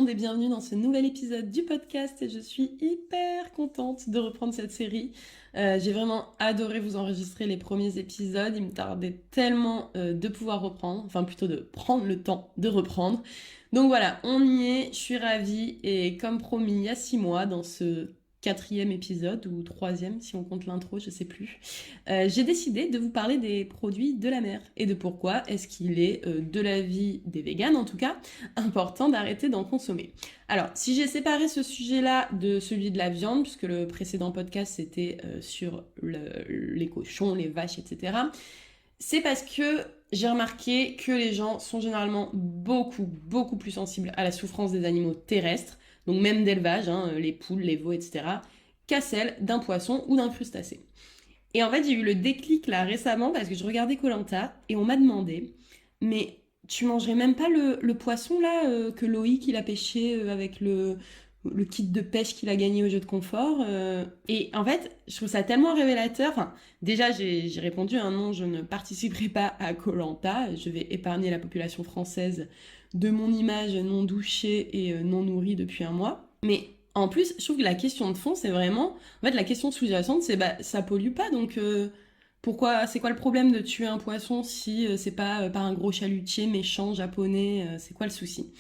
monde et bienvenue dans ce nouvel épisode du podcast. Je suis hyper contente de reprendre cette série. J'ai vraiment adoré vous enregistrer les premiers épisodes. Il me tardait tellement de pouvoir reprendre, enfin plutôt de prendre le temps de reprendre. Donc voilà, on y est, je suis ravie et comme promis il y a 6 mois dans ce 4e épisode ou 3e si on compte l'intro, je sais plus. J'ai décidé de vous parler des produits de la mer et de pourquoi est-ce qu'il est de l'avis des véganes en tout cas important d'arrêter d'en consommer. Alors, si j'ai séparé ce sujet-là de celui de la viande, puisque le précédent podcast c'était sur les cochons, les vaches, etc., c'est parce que j'ai remarqué que les gens sont généralement beaucoup plus sensibles à la souffrance des animaux terrestres, donc même d'élevage, les poules, les veaux, etc., qu'à celle d'un poisson ou d'un crustacé. Et en fait, j'ai eu le déclic là récemment parce que je regardais koh et on m'a demandé, mais tu mangerais même pas le poisson là que Loïc il a pêché avec le kit de pêche qu'il a gagné au jeu de confort. Et en fait, je trouve ça tellement révélateur. Enfin, déjà, j'ai répondu non, je ne participerai pas à koh. Je vais épargner la population française de mon image non douchée et non nourrie depuis un mois. Mais en plus, je trouve que la question de fond, c'est vraiment... En fait, la question sous-jacente, c'est ça pollue pas, donc pourquoi... C'est quoi le problème de tuer un poisson si c'est pas par un gros chalutier méchant japonais c'est quoi le souci?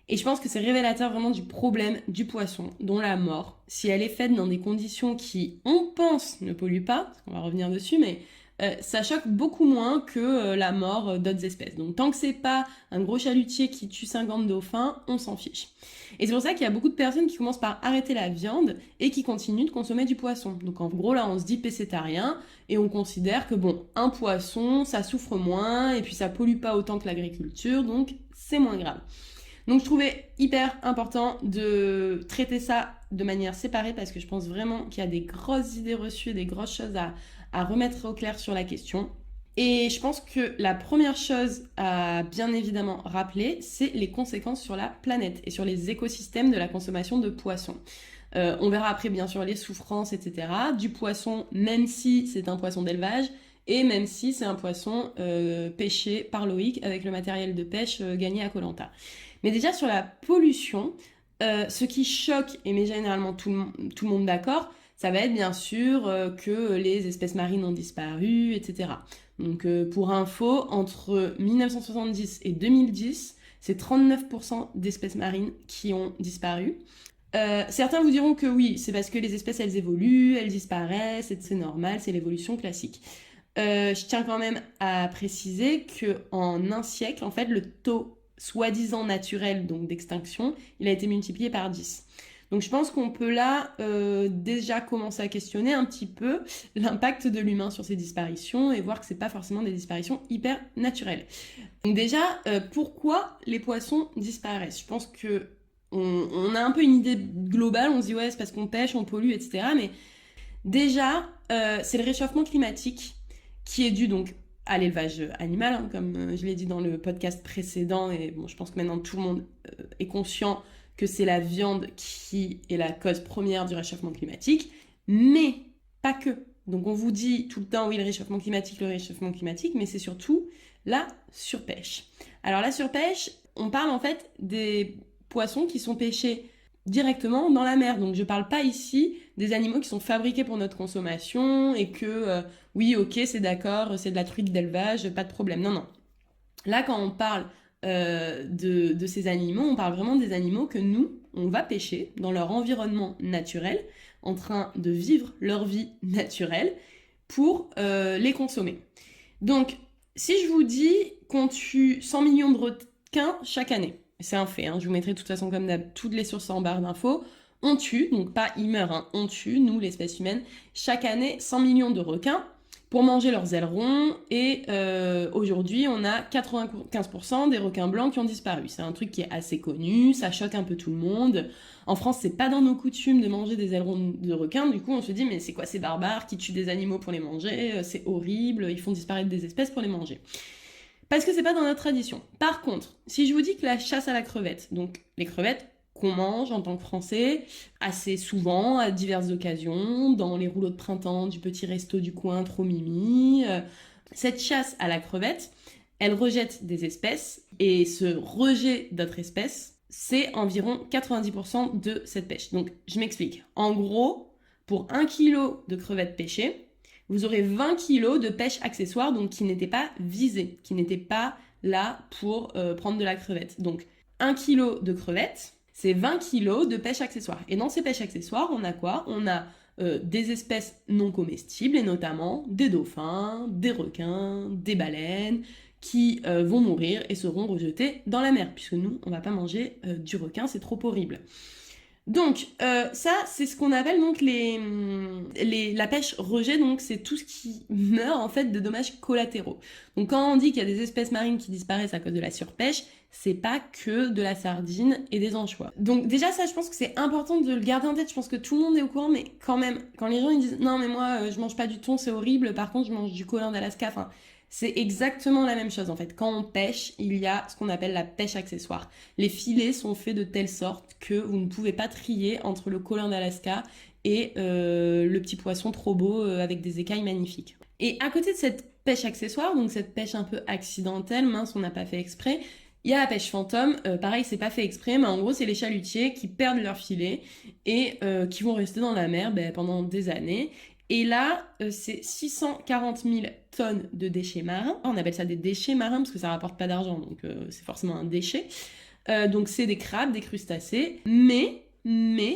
Et je pense que c'est révélateur vraiment du problème du poisson, dont la mort, si elle est faite dans des conditions qui, on pense, ne polluent pas, on va revenir dessus, mais ça choque beaucoup moins que la mort d'autres espèces. Donc tant que c'est pas un gros chalutier qui tue 50 dauphins, on s'en fiche. Et c'est pour ça qu'il y a beaucoup de personnes qui commencent par arrêter la viande et qui continuent de consommer du poisson. Donc en gros là on se dit pécétarien et on considère que bon, un poisson ça souffre moins et puis ça pollue pas autant que l'agriculture, donc c'est moins grave. Donc je trouvais hyper important de traiter ça de manière séparée parce que je pense vraiment qu'il y a des grosses idées reçues, des grosses choses à remettre au clair sur la question. Et je pense que la première chose à bien évidemment rappeler, c'est les conséquences sur la planète et sur les écosystèmes de la consommation de poissons. On verra après bien sûr les souffrances, etc. du poisson, même si c'est un poisson d'élevage et même si c'est un poisson pêché par Loïc avec le matériel de pêche gagné à koh. Mais déjà sur la pollution, ce qui choque et met généralement tout le monde d'accord, ça va être bien sûr que les espèces marines ont disparu, etc. Donc pour info, entre 1970 et 2010, c'est 39% d'espèces marines qui ont disparu. Certains vous diront que oui, c'est parce que les espèces elles évoluent, elles disparaissent, et c'est normal, c'est l'évolution classique. Je tiens quand même à préciser qu'en un siècle, en fait, le taux soi-disant naturel, donc d'extinction, il a été multiplié par 10. Donc je pense qu'on peut là déjà commencer à questionner un petit peu l'impact de l'humain sur ces disparitions et voir que c'est pas forcément des disparitions hyper naturelles. Donc déjà, pourquoi les poissons disparaissent? Je pense que on a un peu une idée globale, on se dit ouais c'est parce qu'on pêche, on pollue, etc. Mais déjà, c'est le réchauffement climatique qui est dû donc à l'élevage animal, comme je l'ai dit dans le podcast précédent, et bon, je pense que maintenant tout le monde est conscient que c'est la viande qui est la cause première du réchauffement climatique, mais pas que. Donc on vous dit tout le temps, oui, le réchauffement climatique, mais c'est surtout la surpêche. Alors la surpêche, on parle en fait des poissons qui sont pêchés directement dans la mer. Donc je parle pas ici des animaux qui sont fabriqués pour notre consommation et que oui, ok, c'est d'accord, c'est de la truite d'élevage, pas de problème. Non. Là, quand on parle de ces animaux, on parle vraiment des animaux que nous, on va pêcher dans leur environnement naturel, en train de vivre leur vie naturelle pour les consommer. Donc, si je vous dis qu'on tue 100 millions de requins chaque année, c'est un fait, je vous mettrai de toute façon comme d'hab toutes les sources en barre d'infos, on tue, donc pas ils meurent, on tue, nous l'espèce humaine, chaque année 100 millions de requins pour manger leurs ailerons et aujourd'hui on a 95% des requins blancs qui ont disparu. C'est un truc qui est assez connu, ça choque un peu tout le monde. En France c'est pas dans nos coutumes de manger des ailerons de requins, du coup on se dit mais c'est quoi ces barbares qui tuent des animaux pour les manger, c'est horrible, ils font disparaître des espèces pour les manger. Parce que c'est pas dans notre tradition. Par contre, si je vous dis que la chasse à la crevette, donc les crevettes qu'on mange en tant que Français, assez souvent, à diverses occasions, dans les rouleaux de printemps du petit resto du coin trop mimi, cette chasse à la crevette, elle rejette des espèces, et ce rejet d'autres espèces c'est environ 90% de cette pêche. Donc, je m'explique. En gros, pour 1 kg de crevettes pêchées, vous aurez 20 kg de pêche accessoire, donc qui n'étaient pas visées, qui n'étaient pas là pour prendre de la crevette. Donc, 1 kg de crevettes, c'est 20 kg de pêche accessoire. Et dans ces pêches accessoires, on a quoi? On a des espèces non comestibles, et notamment des dauphins, des requins, des baleines, qui vont mourir et seront rejetés dans la mer, puisque nous, on va pas manger du requin, c'est trop horrible. Donc, ça, c'est ce qu'on appelle donc la pêche rejet, donc c'est tout ce qui meurt en fait de dommages collatéraux. Donc quand on dit qu'il y a des espèces marines qui disparaissent à cause de la surpêche, c'est pas que de la sardine et des anchois. Donc déjà ça, je pense que c'est important de le garder en tête, je pense que tout le monde est au courant, mais quand même, quand les gens ils disent « Non mais moi, je mange pas du thon, c'est horrible, par contre je mange du colin d'Alaska », enfin... C'est exactement la même chose en fait. Quand on pêche, il y a ce qu'on appelle la pêche accessoire. Les filets sont faits de telle sorte que vous ne pouvez pas trier entre le colin d'Alaska et le petit poisson trop beau avec des écailles magnifiques. Et à côté de cette pêche accessoire, donc cette pêche un peu accidentelle, mince, on n'a pas fait exprès, il y a la pêche fantôme, pareil, c'est pas fait exprès, mais en gros, c'est les chalutiers qui perdent leur filet et qui vont rester dans la mer pendant des années. Et là, c'est 640 000 tonnes de déchets marins. On appelle ça des déchets marins parce que ça rapporte pas d'argent, donc c'est forcément un déchet. Donc c'est des crabes, des crustacés, mais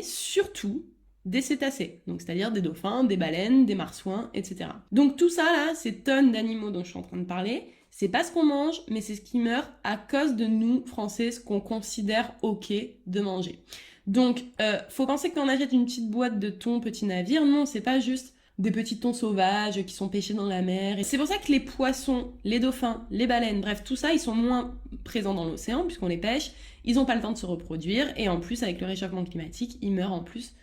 surtout des cétacés, donc c'est-à-dire des dauphins, des baleines, des marsouins, etc. Donc tout ça là, ces tonnes d'animaux dont je suis en train de parler, c'est pas ce qu'on mange, mais c'est ce qui meurt à cause de nous, Français, ce qu'on considère ok de manger. Donc, faut penser que quand on achète une petite boîte de thon petit navire, non, c'est pas juste des petits thons sauvages qui sont pêchés dans la mer. Et c'est pour ça que les poissons, les dauphins, les baleines, bref, tout ça, ils sont moins présents dans l'océan puisqu'on les pêche. Ils n'ont pas le temps de se reproduire et en plus, avec le réchauffement climatique, ils meurent en plus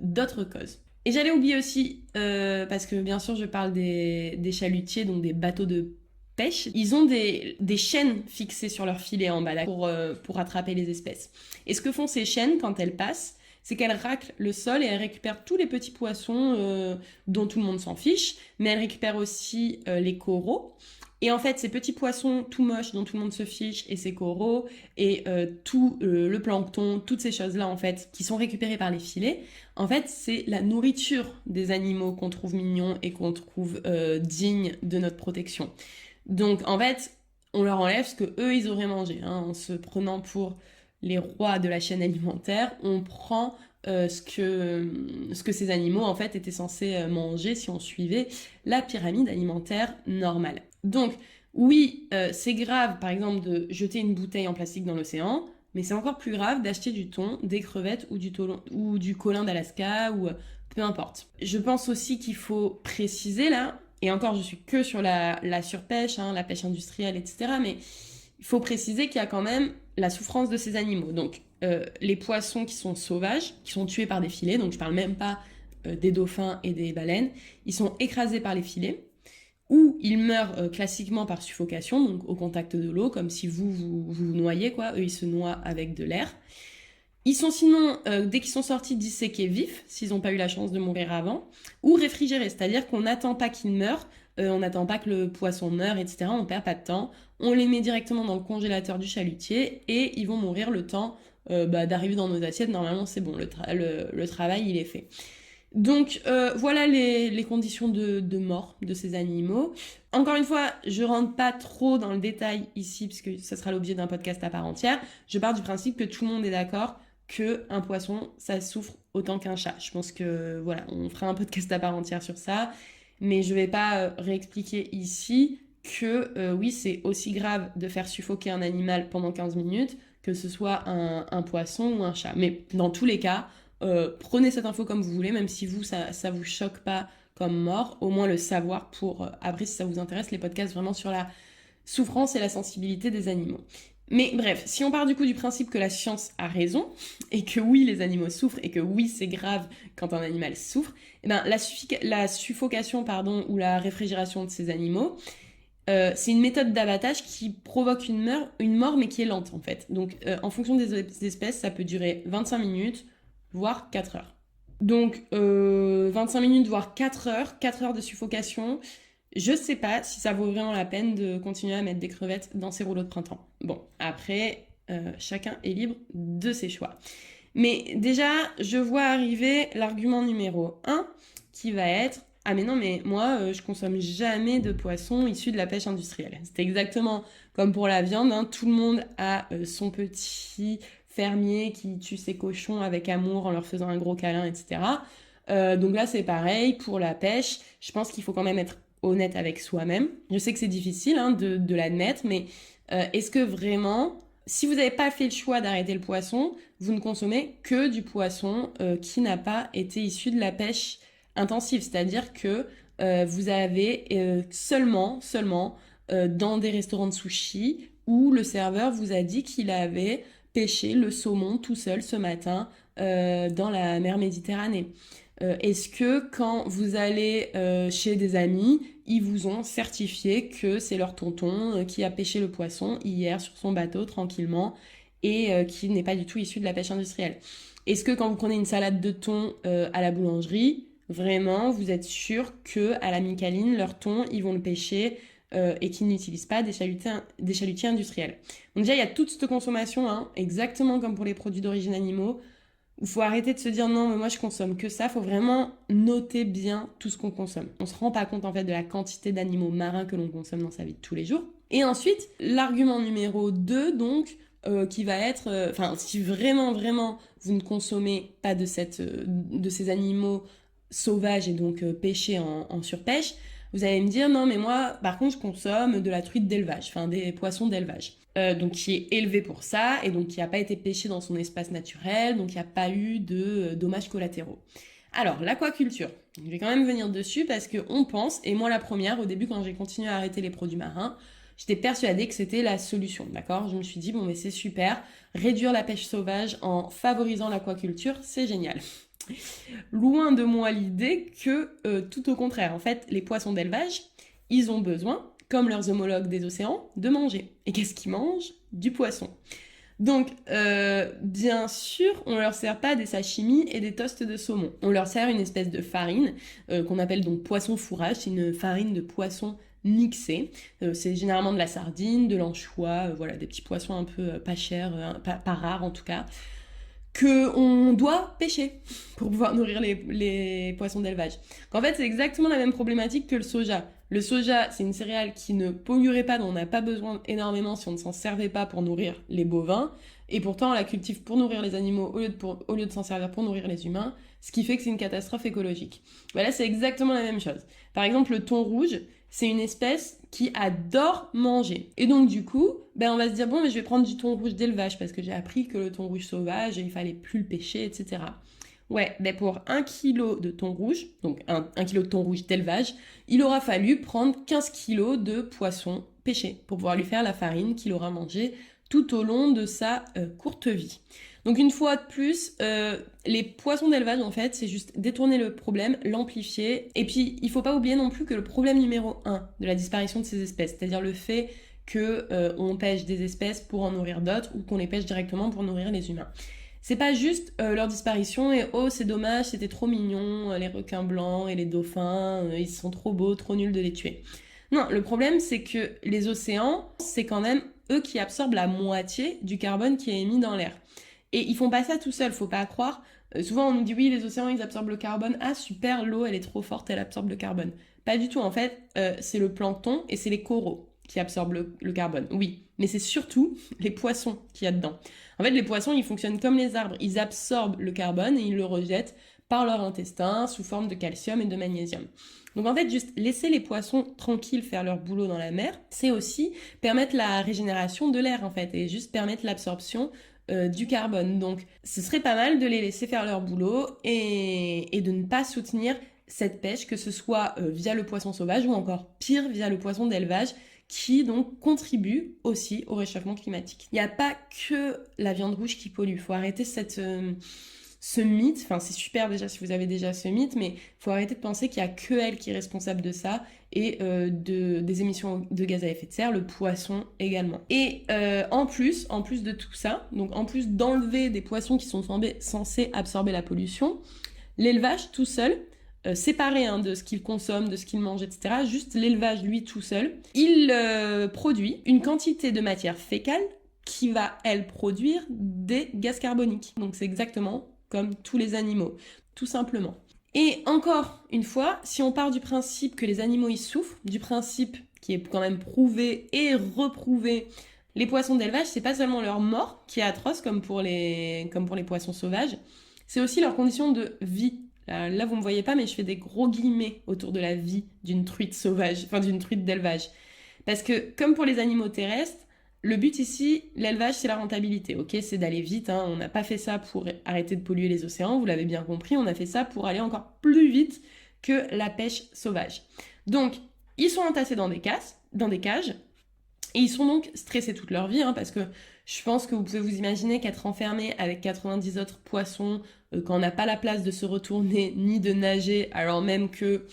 d'autres causes. Et j'allais oublier aussi, parce que bien sûr, je parle des chalutiers, donc des bateaux de pêche, ils ont des chaînes fixées sur leur filet en bas pour attraper les espèces. Et ce que font ces chaînes quand elles passent, c'est qu'elles raclent le sol et elles récupèrent tous les petits poissons dont tout le monde s'en fiche, mais elles récupèrent aussi les coraux. Et en fait, ces petits poissons tout moches dont tout le monde se fiche, et ces coraux, et tout le plancton, toutes ces choses-là, en fait, qui sont récupérées par les filets, en fait, c'est la nourriture des animaux qu'on trouve mignons et qu'on trouve dignes de notre protection. Donc, en fait, on leur enlève ce que eux ils auraient mangé, hein, en se prenant pour les rois de la chaîne alimentaire, on prend ce que ces animaux en fait étaient censés manger si on suivait la pyramide alimentaire normale. Donc oui, c'est grave par exemple de jeter une bouteille en plastique dans l'océan, mais c'est encore plus grave d'acheter du thon, des crevettes ou du colin d'Alaska ou peu importe. Je pense aussi qu'il faut préciser là, et encore je suis que sur la surpêche, hein, la pêche industrielle, etc. Mais il faut préciser qu'il y a quand même la souffrance de ces animaux. Donc, les poissons qui sont sauvages, qui sont tués par des filets, donc je parle même pas des dauphins et des baleines, ils sont écrasés par les filets, ou ils meurent classiquement par suffocation, donc au contact de l'eau, comme si vous noyez, quoi. Eux, ils se noient avec de l'air. Ils sont sinon, dès qu'ils sont sortis, disséqués vifs, s'ils n'ont pas eu la chance de mourir avant, ou réfrigérés, c'est-à-dire qu'on n'attend pas qu'ils meurent, on n'attend pas que le poisson meure, etc. On perd pas de temps. On les met directement dans le congélateur du chalutier et ils vont mourir le temps d'arriver dans nos assiettes. Normalement, c'est bon, le travail, il est fait. Donc, voilà les conditions de mort de ces animaux. Encore une fois, je rentre pas trop dans le détail ici, puisque ça sera l'objet d'un podcast à part entière. Je pars du principe que tout le monde est d'accord qu'un poisson, ça souffre autant qu'un chat. Je pense que, voilà, on fera un podcast à part entière sur ça. Mais je vais pas réexpliquer ici que oui, c'est aussi grave de faire suffoquer un animal pendant 15 minutes que ce soit un poisson ou un chat. Mais dans tous les cas, prenez cette info comme vous voulez, même si vous, ça vous choque pas comme mort, au moins le savoir pour, après, si ça vous intéresse, les podcasts vraiment sur la souffrance et la sensibilité des animaux. Mais bref, si on part du coup du principe que la science a raison, et que oui, les animaux souffrent, et que oui, c'est grave quand un animal souffre, eh ben, la suffocation ou la réfrigération de ces animaux, c'est une méthode d'abattage qui provoque une mort, mais qui est lente en fait. Donc en fonction des espèces, ça peut durer 25 minutes, voire 4 heures. Donc 25 minutes, voire 4 heures de suffocation. Je sais pas si ça vaut vraiment la peine de continuer à mettre des crevettes dans ces rouleaux de printemps. Bon, après, chacun est libre de ses choix. Mais déjà, je vois arriver l'argument numéro 1 qui va être « Ah mais non, mais moi, je consomme jamais de poisson issu de la pêche industrielle. » C'est exactement comme pour la viande, hein, tout le monde a son petit fermier qui tue ses cochons avec amour en leur faisant un gros câlin, etc. Donc là, c'est pareil, pour la pêche, je pense qu'il faut quand même être honnête avec soi-même. Je sais que c'est difficile hein, de l'admettre, mais est-ce que vraiment, si vous n'avez pas fait le choix d'arrêter le poisson, vous ne consommez que du poisson qui n'a pas été issu de la pêche intensive, c'est-à-dire que vous avez seulement dans des restaurants de sushi où le serveur vous a dit qu'il avait pêché le saumon tout seul ce matin dans la mer Méditerranée. Est-ce que quand vous allez chez des amis, ils vous ont certifié que c'est leur tonton qui a pêché le poisson hier sur son bateau tranquillement et qui n'est pas du tout issu de la pêche industrielle? Est-ce que quand vous prenez une salade de thon à la boulangerie, vraiment vous êtes sûr que à la Micaline, leur thon, ils vont le pêcher et qu'ils n'utilisent pas des chalutiers industriels? Donc déjà, il y a toute cette consommation, hein, exactement comme pour les produits d'origine animaux. Il faut arrêter de se dire non, mais moi je consomme que ça. Il faut vraiment noter bien tout ce qu'on consomme. On se rend pas compte en fait de la quantité d'animaux marins que l'on consomme dans sa vie de tous les jours. Et ensuite, l'argument numéro 2, donc, qui va être, si vraiment vous ne consommez pas de ces animaux sauvages et donc pêchés en surpêche, vous allez me dire non, mais moi par contre je consomme de la truite d'élevage, enfin des poissons d'élevage. Donc qui est élevé pour ça et donc qui n'a pas été pêché dans son espace naturel, donc il n'y a pas eu de dommages collatéraux. Alors, l'aquaculture, je vais quand même venir dessus parce qu'on pense, et moi la première, au début quand j'ai continué à arrêter les produits marins, j'étais persuadée que c'était la solution, d'accord? Je me suis dit, bon mais c'est super, réduire la pêche sauvage en favorisant l'aquaculture, c'est génial. Loin de moi l'idée que tout au contraire, en fait, les poissons d'élevage, ils ont besoin, comme leurs homologues des océans, de manger. Et qu'est-ce qu'ils mangent? Du poisson. Donc, bien sûr, on leur sert pas des sashimi et des toasts de saumon. On leur sert une espèce de farine qu'on appelle donc poisson fourrage. C'est une farine de poisson mixée. C'est généralement de la sardine, de l'anchois, voilà, des petits poissons un peu pas chers, pas rares en tout cas, qu'on doit pêcher pour pouvoir nourrir les poissons d'élevage. En fait, c'est exactement la même problématique que le soja. Le soja, c'est une céréale qui ne polluerait pas, dont on n'a pas besoin énormément si on ne s'en servait pas pour nourrir les bovins. Et pourtant, on la cultive pour nourrir les animaux au lieu de s'en servir pour nourrir les humains, ce qui fait que c'est une catastrophe écologique. Là, c'est exactement la même chose. Par exemple, le thon rouge, c'est une espèce qui adore manger. Et donc, du coup, on va se dire, bon, mais je vais prendre du thon rouge d'élevage parce que j'ai appris que le thon rouge sauvage, il fallait plus le pêcher, etc. Ouais, pour 1 kg de thon rouge, donc 1 kg de thon rouge d'élevage, il aura fallu prendre 15 kg de poisson pêché pour pouvoir lui faire la farine qu'il aura mangée tout au long de sa courte vie. Donc une fois de plus, les poissons d'élevage, en fait, c'est juste détourner le problème, l'amplifier. Et puis, il faut pas oublier non plus que le problème numéro 1 de la disparition de ces espèces, c'est-à-dire le fait qu'on pêche des espèces pour en nourrir d'autres ou qu'on les pêche directement pour nourrir les humains. C'est pas juste leur disparition et oh c'est dommage, c'était trop mignon, les requins blancs et les dauphins, ils sont trop beaux, trop nuls de les tuer. Non, le problème c'est que les océans, c'est quand même eux qui absorbent la moitié du carbone qui est émis dans l'air. Et ils font pas ça tout seuls, faut pas croire. Souvent on nous dit oui les océans ils absorbent le carbone, ah super l'eau elle est trop forte, elle absorbe le carbone. Pas du tout en fait, c'est le plancton et c'est les coraux qui absorbent le carbone, oui. Mais c'est surtout les poissons qu'il y a dedans. En fait, les poissons, ils fonctionnent comme les arbres. Ils absorbent le carbone et ils le rejettent par leur intestin sous forme de calcium et de magnésium. Donc en fait, juste laisser les poissons tranquilles faire leur boulot dans la mer, c'est aussi permettre la régénération de l'air en fait et juste permettre l'absorption du carbone. Donc ce serait pas mal de les laisser faire leur boulot et de ne pas soutenir cette pêche, que ce soit via le poisson sauvage ou encore pire via le poisson d'élevage, qui donc contribue aussi au réchauffement climatique. Il n'y a pas que la viande rouge qui pollue. Il faut arrêter ce mythe. Enfin, c'est super déjà si vous avez déjà ce mythe, mais il faut arrêter de penser qu'il n'y a que elle qui est responsable de ça et des émissions de gaz à effet de serre, le poisson également. Et en plus de tout ça, donc en plus d'enlever des poissons qui sont censés absorber la pollution, l'élevage tout seul, séparé de ce qu'il consomme, de ce qu'il mange, etc. Juste l'élevage, lui, tout seul, il produit une quantité de matière fécale qui va, elle, produire des gaz carboniques. Donc c'est exactement comme tous les animaux, tout simplement. Et encore une fois, si on part du principe que les animaux ils souffrent, du principe qui est quand même prouvé et reprouvé, les poissons d'élevage, c'est pas seulement leur mort qui est atroce comme pour les poissons sauvages, c'est aussi leurs conditions de vie. Là, vous me voyez pas, mais je fais des gros guillemets autour de la vie d'une truite sauvage, enfin d'une truite d'élevage. Parce que, comme pour les animaux terrestres, le but ici, l'élevage, c'est la rentabilité, ok? C'est d'aller vite, hein. On n'a pas fait ça pour arrêter de polluer les océans, vous l'avez bien compris, on a fait ça pour aller encore plus vite que la pêche sauvage. Donc, ils sont entassés dans des cages, et ils sont donc stressés toute leur vie, hein, parce que je pense que vous pouvez vous imaginer qu'être enfermé avec 90 autres poissons, quand on n'a pas la place de se retourner ni de nager, alors même que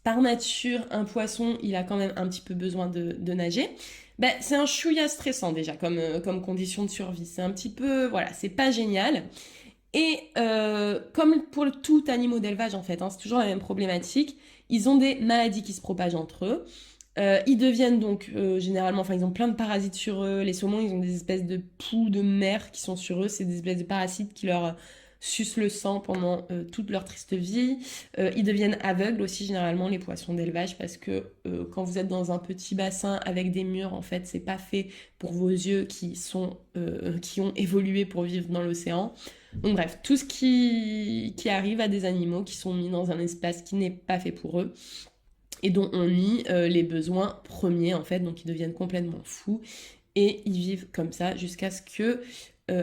par nature, un poisson, il a quand même un petit peu besoin de nager. Ben, c'est un chouïa stressant déjà comme condition de survie. C'est un petit peu, voilà, c'est pas génial. Et comme pour tout animal d'élevage en fait, hein, c'est toujours la même problématique, ils ont des maladies qui se propagent entre eux. Ils deviennent donc généralement, enfin ils ont plein de parasites sur eux. Les saumons, ils ont des espèces de poux de mer qui sont sur eux. C'est des espèces de parasites qui leur sucent le sang pendant toute leur triste vie. Ils deviennent aveugles aussi généralement les poissons d'élevage parce que quand vous êtes dans un petit bassin avec des murs, en fait, c'est pas fait pour vos yeux qui ont évolué pour vivre dans l'océan. Donc bref, tout ce qui arrive à des animaux qui sont mis dans un espace qui n'est pas fait pour eux et dont on nie les besoins premiers en fait, donc ils deviennent complètement fous et ils vivent comme ça jusqu'à ce que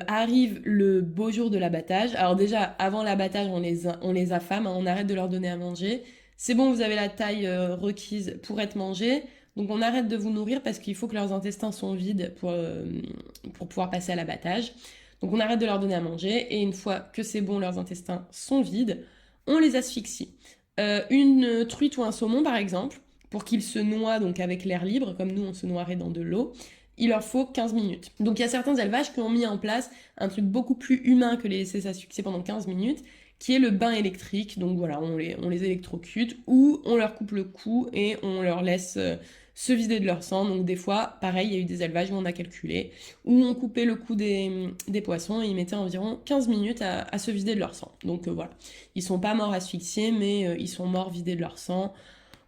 arrive le beau jour de l'abattage. Alors déjà, avant l'abattage, on les affame, hein, on arrête de leur donner à manger. C'est bon, vous avez la taille requise pour être mangé, donc on arrête de vous nourrir parce qu'il faut que leurs intestins sont vides pour pouvoir passer à l'abattage. Donc on arrête de leur donner à manger, et une fois que c'est bon, leurs intestins sont vides, on les asphyxie. Une truite ou un saumon, par exemple, pour qu'ils se noient donc avec l'air libre, comme nous on se noierait dans de l'eau, il leur faut 15 minutes. Donc il y a certains élevages qui ont mis en place un truc beaucoup plus humain que les laisser s'asphyxier pendant 15 minutes, qui est le bain électrique. Donc voilà, on les électrocute, ou on leur coupe le cou et on leur laisse se vider de leur sang. Donc des fois, pareil, il y a eu des élevages où on a calculé, où on coupait le cou des poissons et ils mettaient environ 15 minutes à se vider de leur sang. Donc voilà, ils sont pas morts asphyxiés, mais ils sont morts vidés de leur sang.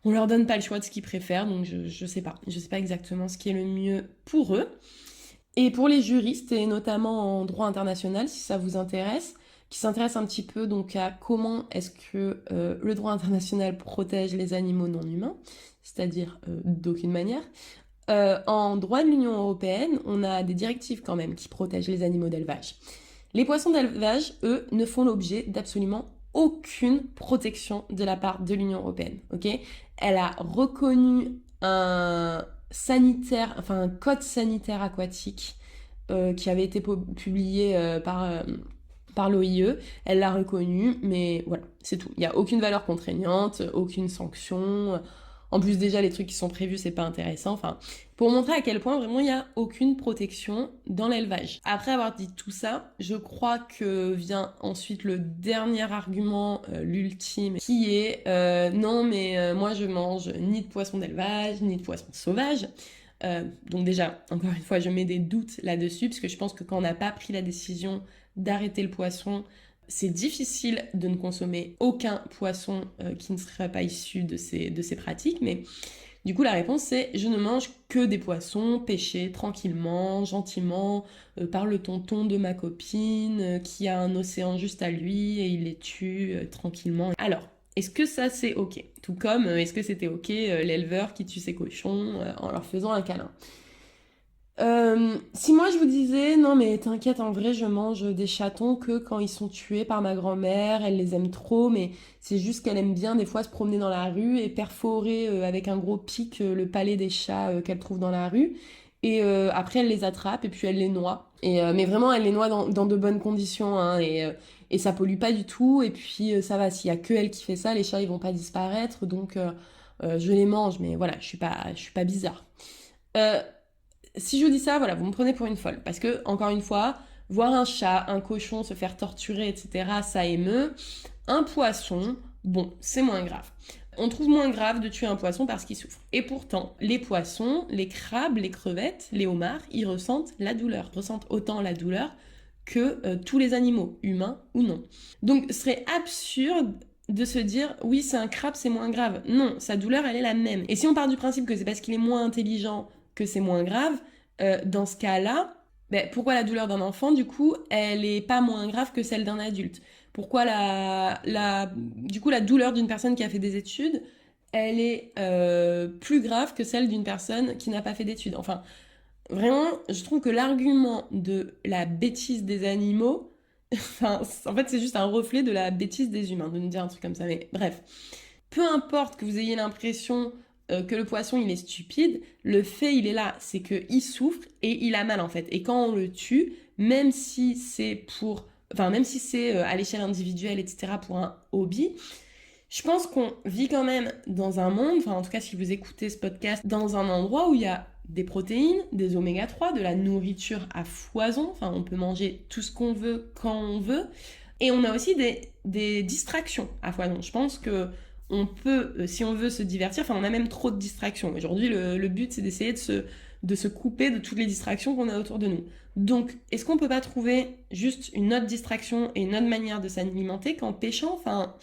On leur donne pas le choix de ce qu'ils préfèrent, donc je sais pas. Je sais pas exactement ce qui est le mieux pour eux. Et pour les juristes, et notamment en droit international, si ça vous intéresse, qui s'intéressent un petit peu donc à comment est-ce que le droit international protège les animaux non humains, c'est-à-dire d'aucune manière. En droit de l'Union européenne, on a des directives quand même qui protègent les animaux d'élevage. Les poissons d'élevage, eux, ne font l'objet d'absolument aucune protection de la part de l'Union européenne. Ok ? Elle a reconnu un code sanitaire aquatique qui avait été publié par l'OIE. Elle l'a reconnu, mais voilà, c'est tout. Il n'y a aucune valeur contraignante, aucune sanction. En plus, déjà, les trucs qui sont prévus, c'est pas intéressant. Enfin, pour montrer à quel point vraiment il n'y a aucune protection dans l'élevage. Après avoir dit tout ça, je crois que vient ensuite le dernier argument, l'ultime, qui est non, mais moi je mange ni de poisson d'élevage, ni de poisson sauvage. Donc déjà, encore une fois, je mets des doutes là-dessus, parce que je pense que quand on n'a pas pris la décision d'arrêter le poisson, c'est difficile de ne consommer aucun poisson qui ne serait pas issu de ces pratiques, mais du coup la réponse c'est je ne mange que des poissons pêchés tranquillement, gentiment, par le tonton de ma copine qui a un océan juste à lui et il les tue tranquillement. Alors, est-ce que ça c'est ok? Tout comme est-ce que c'était ok l'éleveur qui tue ses cochons en leur faisant un câlin? Si moi je vous disais, non mais t'inquiète, en vrai je mange des chatons que quand ils sont tués par ma grand-mère, elle les aime trop, mais c'est juste qu'elle aime bien des fois se promener dans la rue et perforer avec un gros pic le palais des chats qu'elle trouve dans la rue. Et après elle les attrape et puis elle les noie. Mais vraiment elle les noie dans de bonnes conditions, hein, et ça pollue pas du tout. Et puis ça va, s'il y a que elle qui fait ça, les chats ils vont pas disparaître, donc je les mange, mais voilà, je suis pas bizarre. Euh, Si je vous dis ça, voilà, vous me prenez pour une folle. Parce que, encore une fois, voir un chat, un cochon se faire torturer, etc., ça émeut. Un poisson, bon, c'est moins grave. On trouve moins grave de tuer un poisson parce qu'il souffre. Et pourtant, les poissons, les crabes, les crevettes, les homards, ils ressentent la douleur. Ils ressentent autant la douleur que tous les animaux, humains ou non. Donc ce serait absurde de se dire oui, c'est un crabe, c'est moins grave. Non, sa douleur, elle est la même. Et si on part du principe que c'est parce qu'il est moins intelligent que c'est moins grave, dans ce cas-là, pourquoi la douleur d'un enfant, du coup, elle est pas moins grave que celle d'un adulte? Pourquoi du coup, la douleur d'une personne qui a fait des études, elle est plus grave que celle d'une personne qui n'a pas fait d'études? Enfin, vraiment, je trouve que l'argument de la bêtise des animaux, enfin, en fait, c'est juste un reflet de la bêtise des humains, de nous dire un truc comme ça. Mais bref, peu importe que vous ayez l'impression que le poisson, il est stupide, le fait, il est là, c'est qu'il souffre et il a mal, en fait. Et quand on le tue, même si c'est à l'échelle individuelle, etc., pour un hobby, je pense qu'on vit quand même dans un monde, enfin en tout cas si vous écoutez ce podcast, dans un endroit où il y a des protéines, des oméga 3, de la nourriture à foison, enfin on peut manger tout ce qu'on veut quand on veut, et on a aussi des distractions à foison. Je pense que on peut, si on veut se divertir, enfin on a même trop de distractions. Aujourd'hui le but c'est d'essayer de se couper de toutes les distractions qu'on a autour de nous. Donc, est-ce qu'on peut pas trouver juste une autre distraction et une autre manière de s'alimenter qu'en pêchant? Enfin,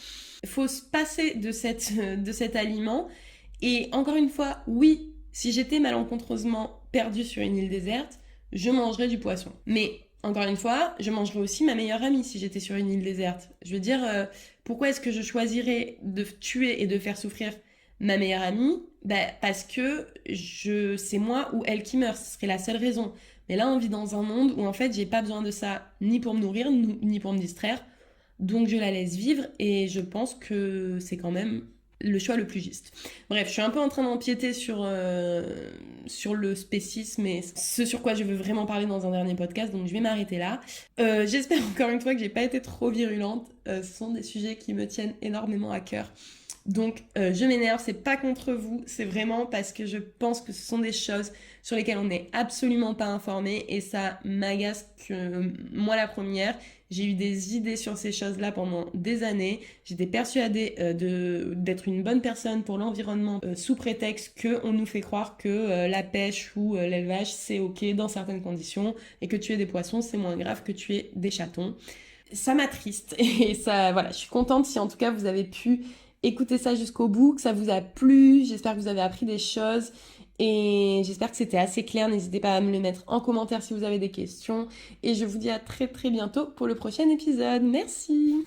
il faut se passer de cet aliment. Et encore une fois, oui, si j'étais malencontreusement perdue sur une île déserte, je mangerais du poisson. Mais encore une fois, je mangerais aussi ma meilleure amie si j'étais sur une île déserte. Je veux dire, pourquoi est-ce que je choisirais de tuer et de faire souffrir ma meilleure amie? Parce que c'est moi ou elle qui meurt, ce serait la seule raison. Mais là, on vit dans un monde où en fait, j'ai pas besoin de ça ni pour me nourrir, ni pour me distraire. Donc je la laisse vivre et je pense que c'est quand même le choix le plus juste. Bref, je suis un peu en train d'empiéter sur le spécisme et ce sur quoi je veux vraiment parler dans un dernier podcast, donc je vais m'arrêter là. J'espère encore une fois que j'ai pas été trop virulente. Ce sont des sujets qui me tiennent énormément à cœur. Donc je m'énerve, c'est pas contre vous, c'est vraiment parce que je pense que ce sont des choses sur lesquelles on n'est absolument pas informé et ça m'agace que moi la première, j'ai eu des idées sur ces choses-là pendant des années, j'étais persuadée d'être une bonne personne pour l'environnement sous prétexte qu'on nous fait croire que la pêche ou l'élevage c'est ok dans certaines conditions et que tuer des poissons c'est moins grave que tuer des chatons. Ça m'attriste et ça, voilà, je suis contente si en tout cas vous avez pu écouter ça jusqu'au bout, que ça vous a plu, j'espère que vous avez appris des choses et j'espère que c'était assez clair. N'hésitez pas à me le mettre en commentaire si vous avez des questions et je vous dis à très très bientôt pour le prochain épisode. Merci!